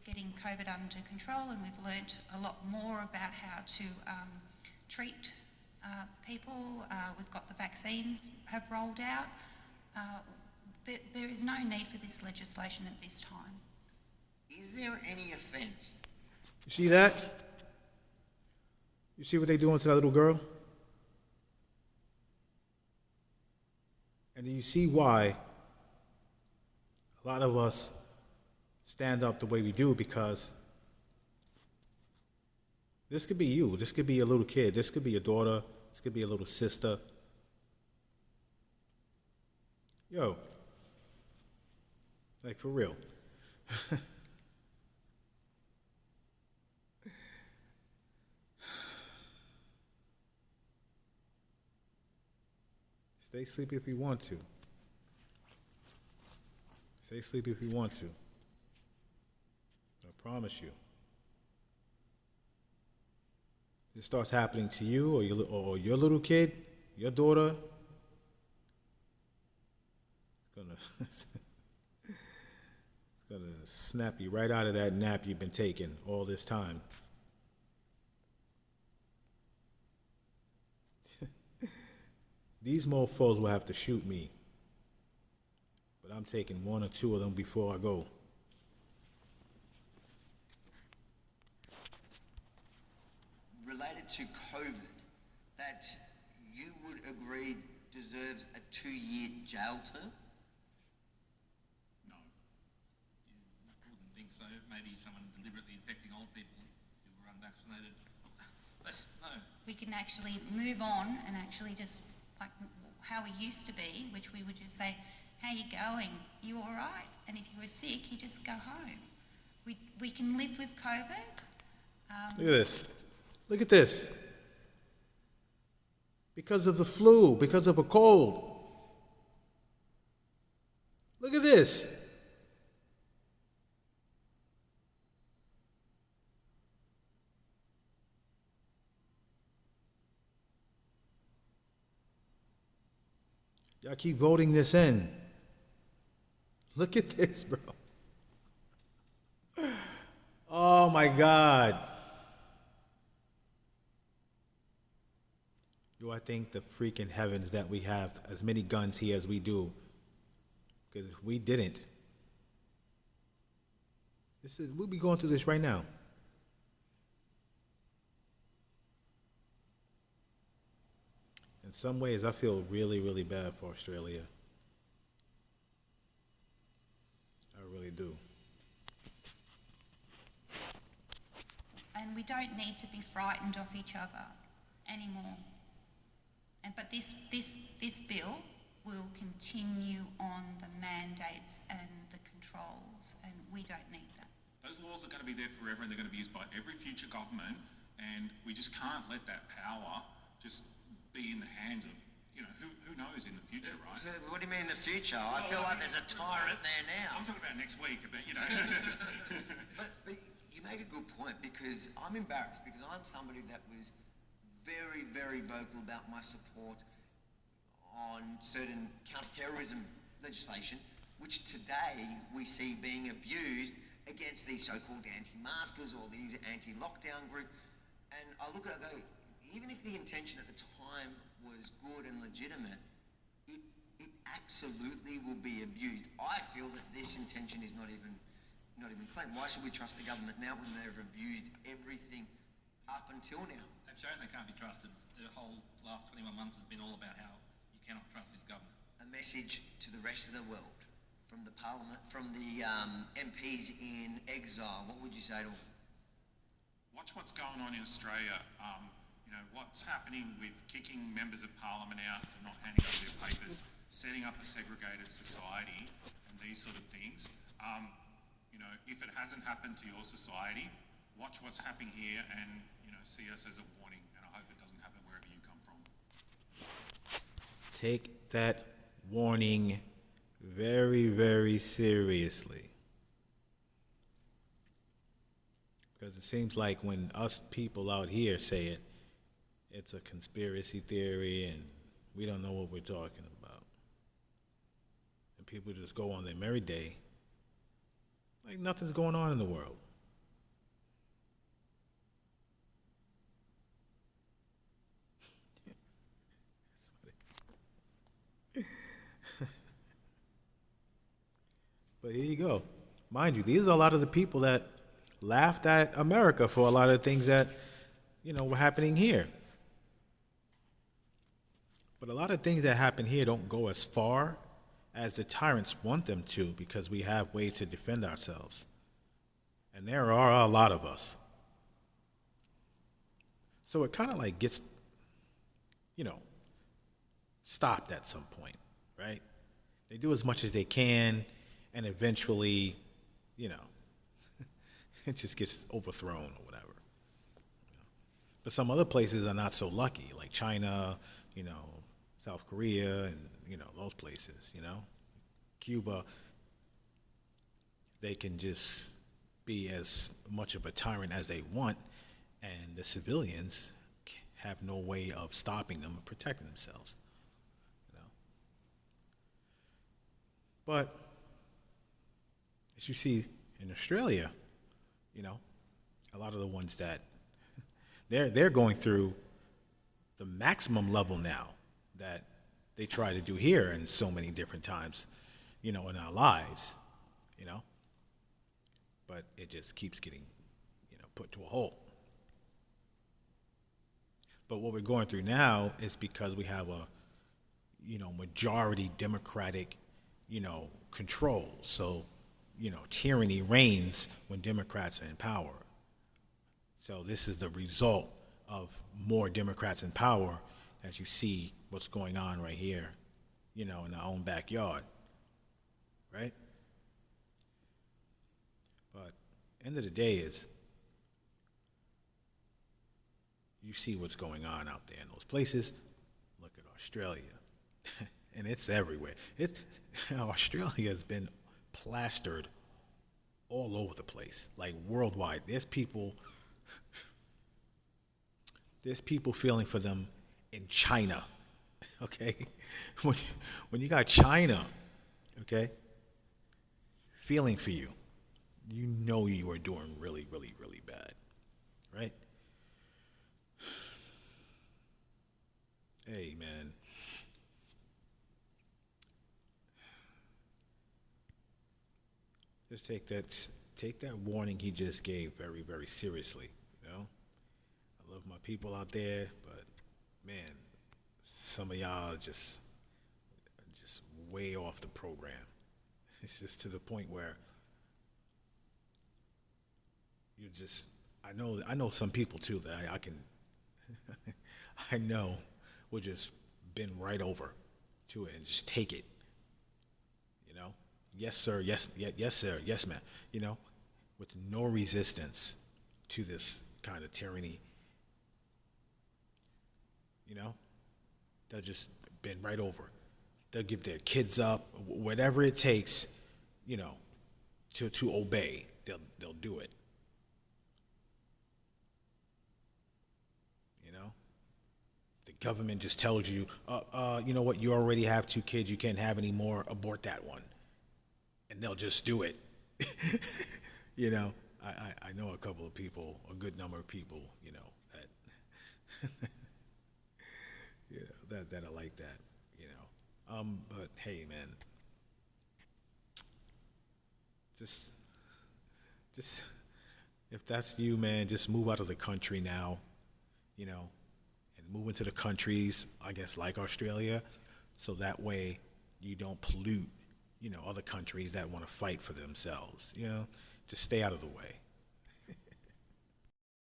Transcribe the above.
getting COVID under control, and we've learnt a lot more about how to treat people. We've got the vaccines have rolled out. There is no need for this legislation at this time. Is there any offence? You see that? You see what they doing to that little girl? And do you see why a lot of us stand up the way we do? Because this could be you. This could be a little kid. This could be your daughter. This could be a little sister. Yo. Like, for real. Stay sleepy if you want to. Stay sleepy if you want to. I promise you. It starts happening to you or your little kid, your daughter. It's gonna snap you right out of that nap you've been taking all this time. These mofos will have to shoot me. But I'm taking one or two of them before I go. Related to COVID, that you would agree deserves a 2-year jail term? No. You wouldn't think so. Maybe someone deliberately infecting old people who were unvaccinated. But no. We can actually move on and actually just, like how we used to be, which we would just say, how you going? You all right? And if you were sick, you just go home. We can live with COVID. Look at this. Look at this. Because of the flu, because of a cold. Look at this. Y'all keep voting this in. Look at this, bro. Oh my God. Do I think the freaking heavens that we have as many guns here as we do? Because if we didn't, we'll be going through this right now. In some ways, I feel really, really bad for Australia. I really do. And we don't need to be frightened of each other anymore. But this bill will continue on the mandates and the controls, and we don't need that. Those laws are going to be there forever, and they're going to be used by every future government, and we just can't let that power just be in the hands of, who knows in the future, right? What do you mean in the future? I feel like there's a tyrant there now. I'm talking about next week, but But you make a good point, because I'm embarrassed, because I'm somebody that was very, very vocal about my support on certain counter-terrorism legislation, which today we see being abused against these so-called anti-maskers or these anti-lockdown groups. And I look at it and go, even if the intention at the time was good and legitimate, it absolutely will be abused. I feel that this intention is not even clean. Why should we trust the government now when they've abused everything up until now? they've shown they can't be trusted. The whole last 21 months has been all about how you cannot trust this government. A message to the rest of the world from the Parliament, from the MPs in exile. What would you say to them? Watch what's going on in Australia. What's happening with kicking members of Parliament out for not handing over their papers, setting up a segregated society, and these sort of things. If it hasn't happened to your society, watch what's happening here and, see us as a warning. And I hope it doesn't happen wherever you come from. Take that warning very, very seriously. Because it seems like when us people out here say it, it's a conspiracy theory and we don't know what we're talking about. And people just go on their merry day like nothing's going on in the world. But here you go. Mind you, these are a lot of the people that laughed at America for a lot of things that, were happening here. But a lot of things that happen here don't go as far as the tyrants want them to because we have ways to defend ourselves. And there are a lot of us. So it kind of like gets, stopped at some point, right? They do as much as they can, and eventually, it just gets overthrown or whatever. But some other places are not so lucky, like China, South Korea, and, those places, Cuba. They can just be as much of a tyrant as they want, and the civilians have no way of stopping them and protecting themselves. But as you see in Australia, a lot of the ones that they're going through the maximum level now that they try to do here in so many different times, in our lives, but it just keeps getting, put to a halt. But what we're going through now is because we have a, majority Democratic, control. So, tyranny reigns when Democrats are in power. So this is the result of more Democrats in power as you see what's going on right here, in our own backyard, right? But end of the day is you see what's going on out there in those places. Look at Australia. And it's everywhere. Australia has been plastered all over the place, like worldwide. There's people feeling for them in China, okay? When you got China, okay, feeling for you, you are doing really, really, really bad, right? Hey, man. Just take that warning he just gave very, very seriously, I love my people out there, but man, some of y'all are just way off the program. It's just to the point where I know some people too that I can I know will just bend right over to it and just take it. Yes, sir. Yes, yes, sir. Yes, ma'am. With no resistance to this kind of tyranny. They'll just bend right over. They'll give their kids up, whatever it takes, to obey. They'll do it. The government just tells you, you know what? You already have 2 kids. You can't have any more. Abort that one. And they'll just do it. I know a couple of people, a good number of people, that that are like that, But hey, man, just if that's you, man, just move out of the country now, and move into the countries, I guess, like Australia, so that way you don't pollute other countries that want to fight for themselves, just stay out of the way.